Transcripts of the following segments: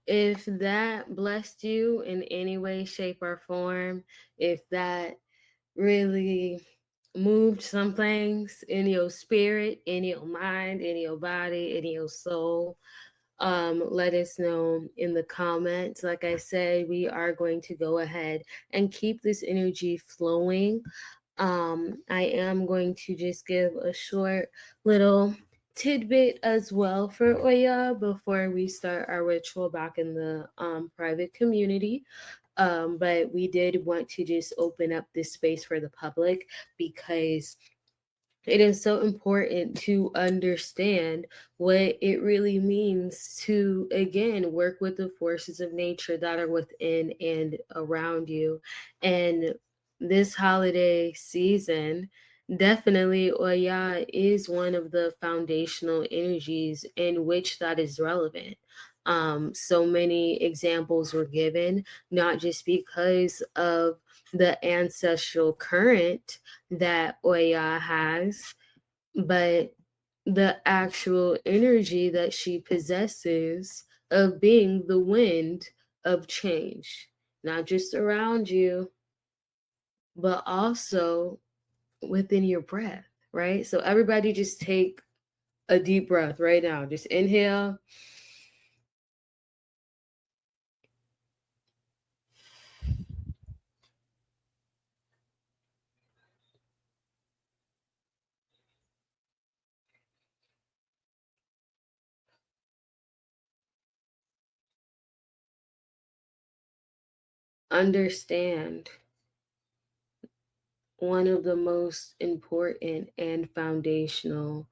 If that blessed you in any way, shape, or form, if that really moved some things in your spirit, in your mind, in your body, in your soul, let us know in the comments. Like I said, we are going to go ahead and keep this energy flowing. I am going to just give a short little tidbit as well for Oya before we start our ritual back in the private community. But we did want to just open up this space for the public because it is so important to understand what it really means to, again, work with the forces of nature that are within and around you. And this holiday season, definitely Oya is one of the foundational energies in which that is relevant. So many examples were given, not just because of the ancestral current that Oya has, but the actual energy that she possesses of being the wind of change, not just around you, but also within your breath, right? So, everybody just take a deep breath right now. Just inhale. Understand one of the most important and foundational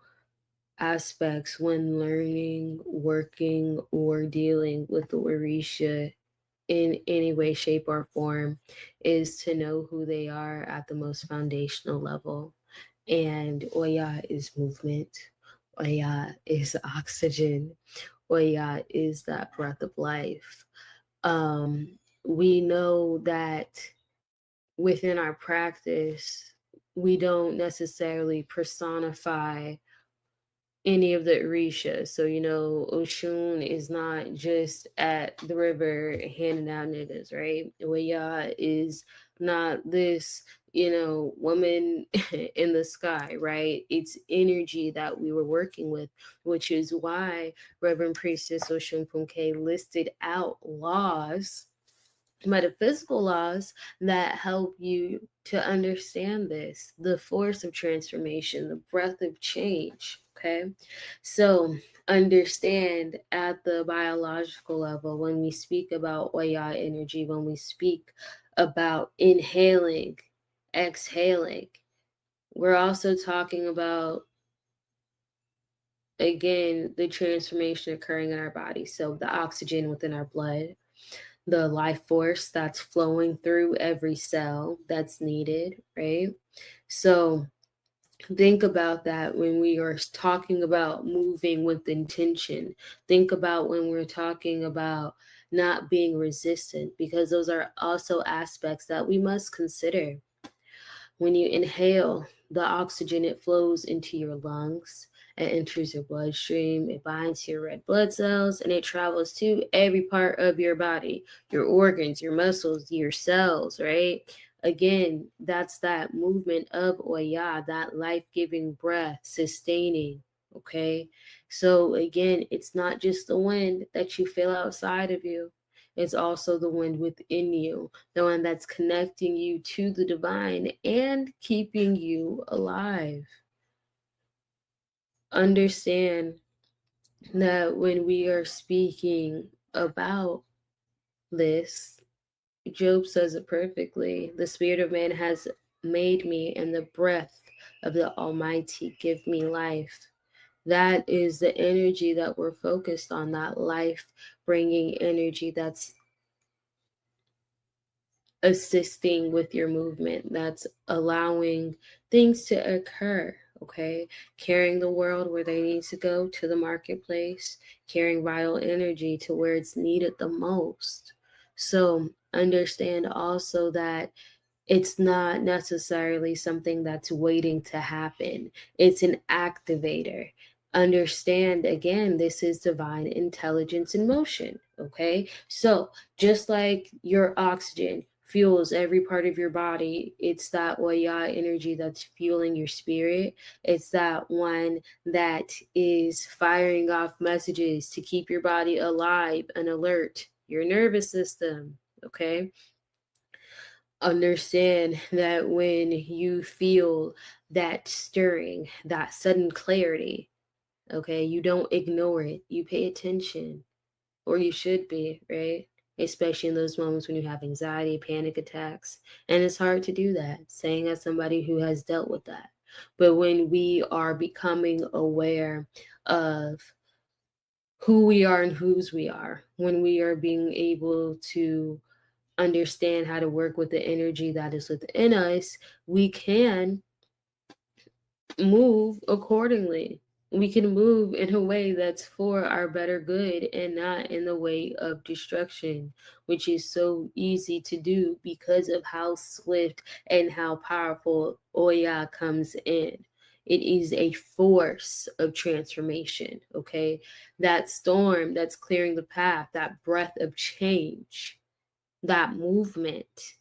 aspects when learning, working, or dealing with the Orisha in any way, shape, or form is to know who they are at the most foundational level. And Oya is movement, Oya is oxygen, Oya is that breath of life. We know that within our practice, we don't necessarily personify any of the Orishas. So, Oshun is not just at the river handing out niggas, right? Oya is not this, woman in the sky, right? It's energy that we were working with, which is why Reverend Priestess Osun Kemibi listed out laws, metaphysical laws that help you to understand this, the force of transformation, the breath of change. Okay, so understand at the biological level when we speak about Oya energy, when we speak about inhaling, exhaling, we're also talking about, again, the transformation occurring in our body. So the oxygen within our blood, the life force that's flowing through every cell that's needed, right? So think about that when we are talking about moving with intention. Think about when we're talking about not being resistant, because those are also aspects that we must consider. When you inhale the oxygen, it flows into your lungs, it enters your bloodstream, it binds to your red blood cells, and it travels to every part of your body, your organs, your muscles, your cells, right? Again, that's that movement of Oya, that life giving breath, sustaining. Okay. So, again, it's not just the wind that you feel outside of you, it's also the wind within you, the one that's connecting you to the divine and keeping you alive. Understand that when we are speaking about this, Job says it perfectly. The spirit of man has made me, and the breath of the Almighty give me life. That is the energy that we're focused on, that life bringing energy that's assisting with your movement, that's allowing things to occur. Okay, carrying the world where they need to go, to the marketplace, carrying vital energy to where it's needed the most. So understand also that it's not necessarily something that's waiting to happen, it's an activator. Understand, again, this is divine intelligence in motion. Okay, so just like your oxygen fuels every part of your body, it's that Oya energy that's fueling your spirit. It's that one that is firing off messages to keep your body alive and alert, your nervous system. Okay, understand that when you feel that stirring, that sudden clarity, okay, you don't ignore it, you pay attention, or you should be, right? Especially in those moments when you have anxiety, panic attacks. And it's hard to do that, saying as somebody who has dealt with that. But when we are becoming aware of who we are and whose we are, when we are being able to understand how to work with the energy that is within us, we can move accordingly. We can move in a way that's for our better good and not in the way of destruction, which is so easy to do because of how swift and how powerful Oya comes in. It is a force of transformation, okay? That storm that's clearing the path, that breath of change, that movement.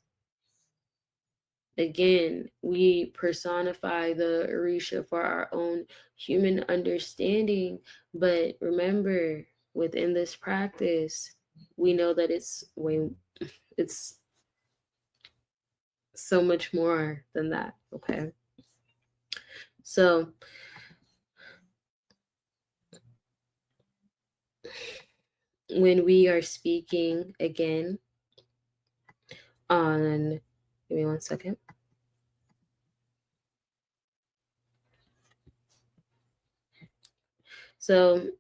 Again, we personify the Orisha for our own human understanding, but remember, within this practice, we know that it's so much more than that. Okay, so when we are speaking again on, give me 1 second. So,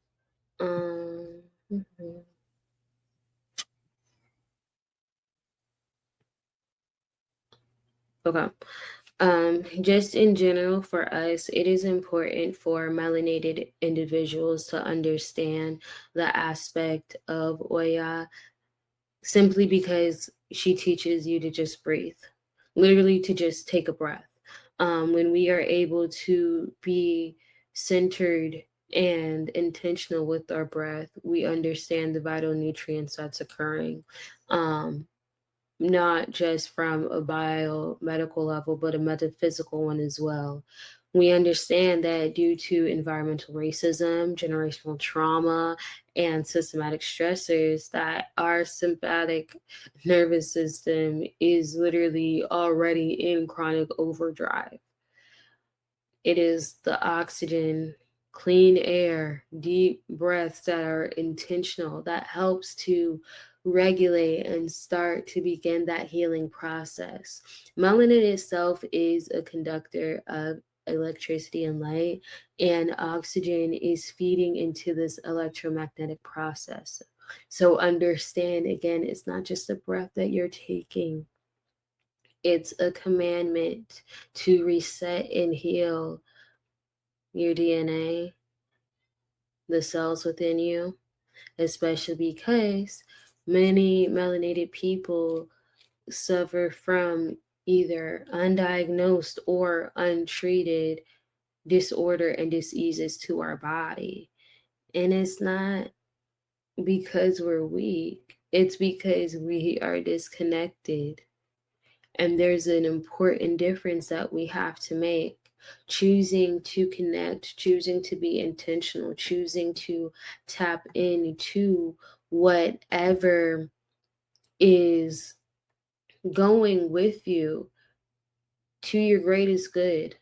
mhm. Okay. Just in general for us, it is important for melanated individuals to understand the aspect of Oya simply because she teaches you to just breathe, literally to just take a breath. When we are able to be centered and intentional with our breath, we understand the vital nutrients that's occurring. Not just from a biomedical level, but a metaphysical one as well. We understand that due to environmental racism, generational trauma, and systematic stressors, that our sympathetic nervous system is literally already in chronic overdrive. It is the oxygen, clean air, deep breaths that are intentional that helps to regulate and start to begin that healing process. Melanin itself is a conductor of electricity and light, and oxygen is feeding into this electromagnetic process. So understand again, it's not just a breath that you're taking. It's a commandment to reset and heal your DNA, the cells within you, especially because many melanated people suffer from either undiagnosed or untreated disorder and diseases to our body. And it's not because we're weak, it's because we are disconnected. And there's an important difference that we have to make. Choosing to connect, choosing to be intentional, choosing to tap into whatever is going with you to your greatest good.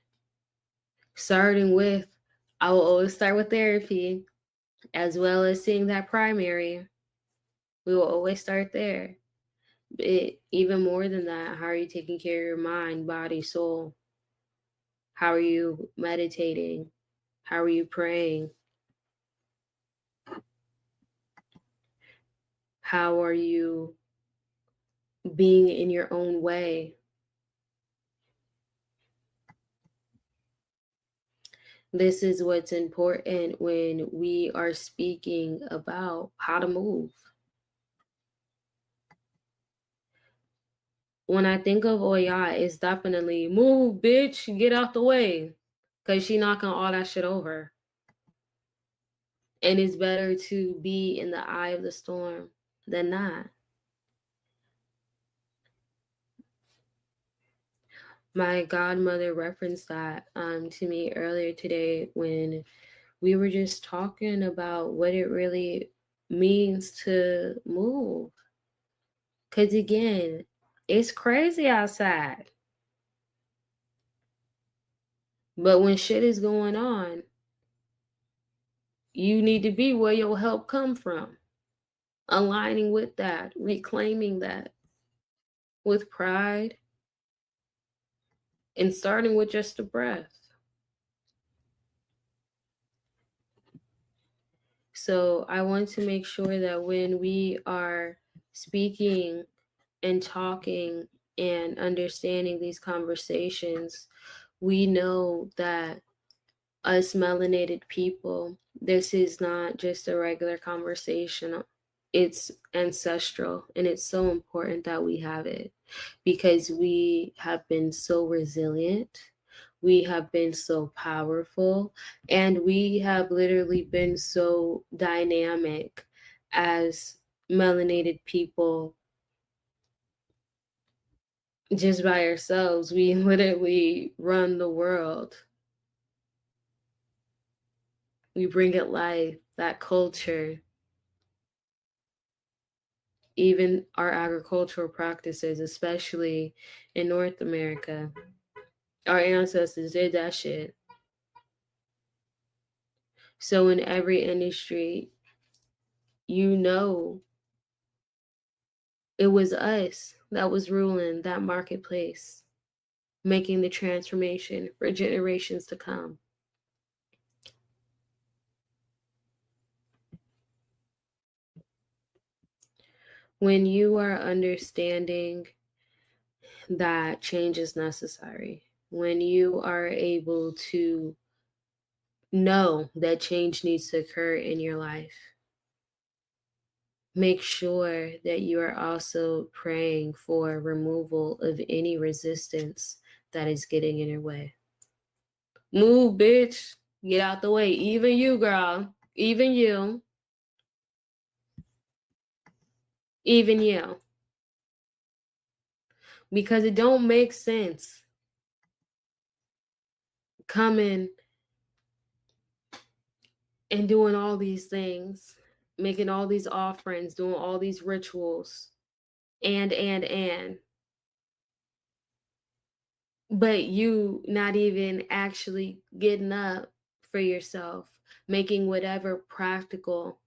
Starting with, I will always start with therapy, as well as seeing that primary. We will always start there. But even more than that, how are you taking care of your mind, body, soul? How are you meditating? How are you praying? How are you being in your own way? This is what's important when we are speaking about how to move. When I think of Oya, it's definitely move, bitch, get out the way. Because she knocking all that shit over. And it's better to be in the eye of the storm. than not. My godmother referenced that to me earlier today when we were just talking about what it really means to move. Because again, it's crazy outside. But when shit is going on, you need to be where your help come from. Aligning with that, reclaiming that with pride, and starting with just a breath. So I want to make sure that when we are speaking and talking and understanding these conversations, we know that us melanated people, this is not just a regular conversation. It's ancestral, and it's so important that we have it because we have been so resilient. We have been so powerful, and we have literally been so dynamic as melanated people just by ourselves. We literally run the world. We bring it life, that culture, even our agricultural practices, especially in North America. Our ancestors did that shit. So in every industry, you know, it was us that was ruling that marketplace, making the transformation for generations to come. When you are understanding that change is necessary, when you are able to know that change needs to occur in your life, make sure that you are also praying for removal of any resistance that is getting in your way. Move, bitch. Get out the way. Even you, girl. Even you. Even you. Because it don't make sense coming and doing all these things, making all these offerings, doing all these rituals, and but you not even actually getting up for yourself, making whatever practical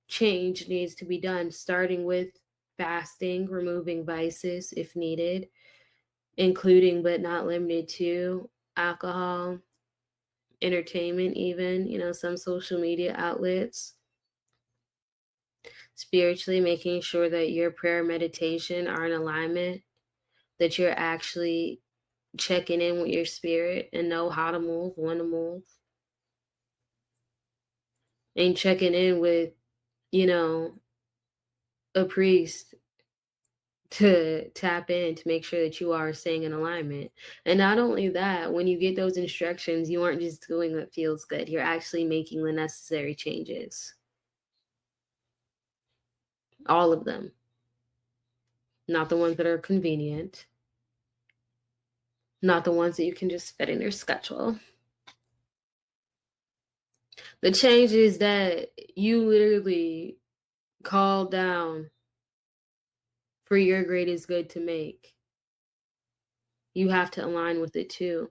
change needs to be done, starting with fasting, removing vices if needed, including but not limited to alcohol, entertainment, even, some social media outlets. Spiritually, making sure that your prayer meditation are in alignment, that you're actually checking in with your spirit and know how to move, when to move, and checking in with, a priest to tap in to make sure that you are staying in alignment. And not only that, when you get those instructions, you aren't just doing what feels good. You're actually making the necessary changes. All of them. Not the ones that are convenient. Not the ones that you can just fit in your schedule. The changes that you literally call down for your greatest good to make, you have to align with it too.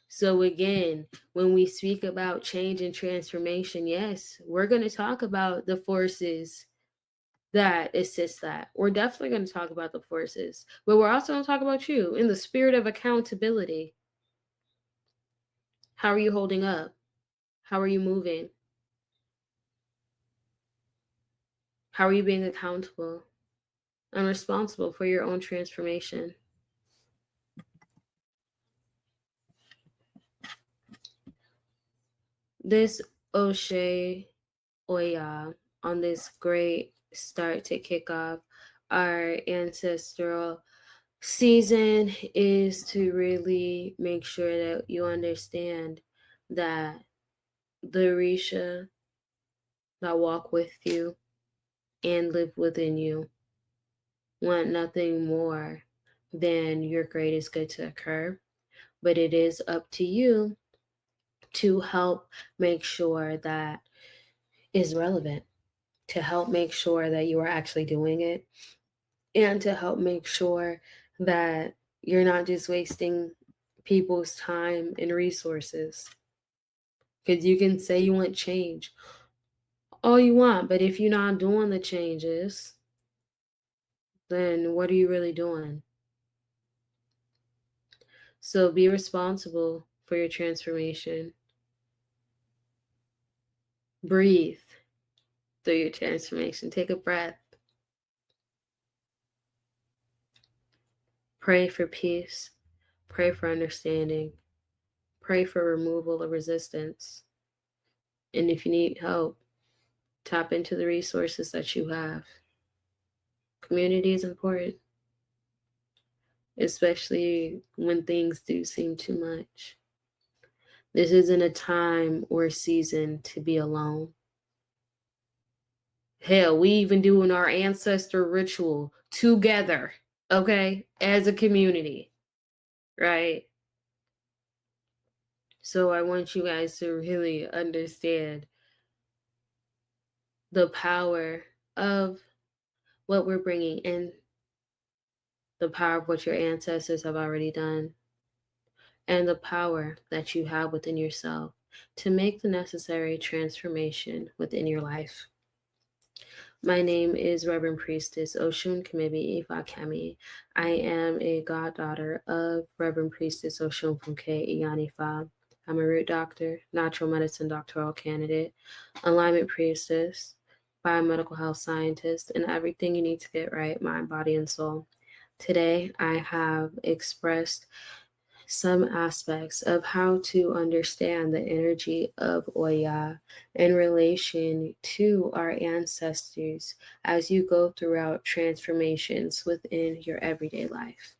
So again, when we speak about change and transformation, yes, we're going to talk about the forces that assist that. We're definitely going to talk about the forces, but we're also going to talk about you in the spirit of accountability. How are you holding up? How are you moving? How are you being accountable and responsible for your own transformation? This O'Shea Oya on this great start to kick off our ancestral season is to really make sure that you understand that the Orisha that walk with you, and live within you want nothing more than your greatest good to occur, but it is up to you to help make sure that is relevant, to help make sure that you are actually doing it, and to help make sure that you're not just wasting people's time and resources. Because you can say you want change all you want, but if you're not doing the changes, then what are you really doing? So be responsible for your transformation. Breathe through your transformation. Take a breath. Pray for peace. Pray for understanding. Pray for removal of resistance. And if you need help, tap into the resources that you have. Community is important, especially when things do seem too much. This isn't a time or season to be alone. Hell, we even doing our ancestor ritual together, okay, as a community, right? So I want you guys to really understand the power of what we're bringing in, the power of what your ancestors have already done, and the power that you have within yourself to make the necessary transformation within your life. My name is Reverend Priestess Osun Kemibi Ifakemi. I am a goddaughter of Reverend Priestess Osun Iyanifa. I'm a root doctor, natural medicine doctoral candidate, alignment priestess, biomedical health scientist, and everything you need to get right, mind, body, and soul. Today, I have expressed some aspects of how to understand the energy of Oya in relation to our ancestors as you go throughout transformations within your everyday life.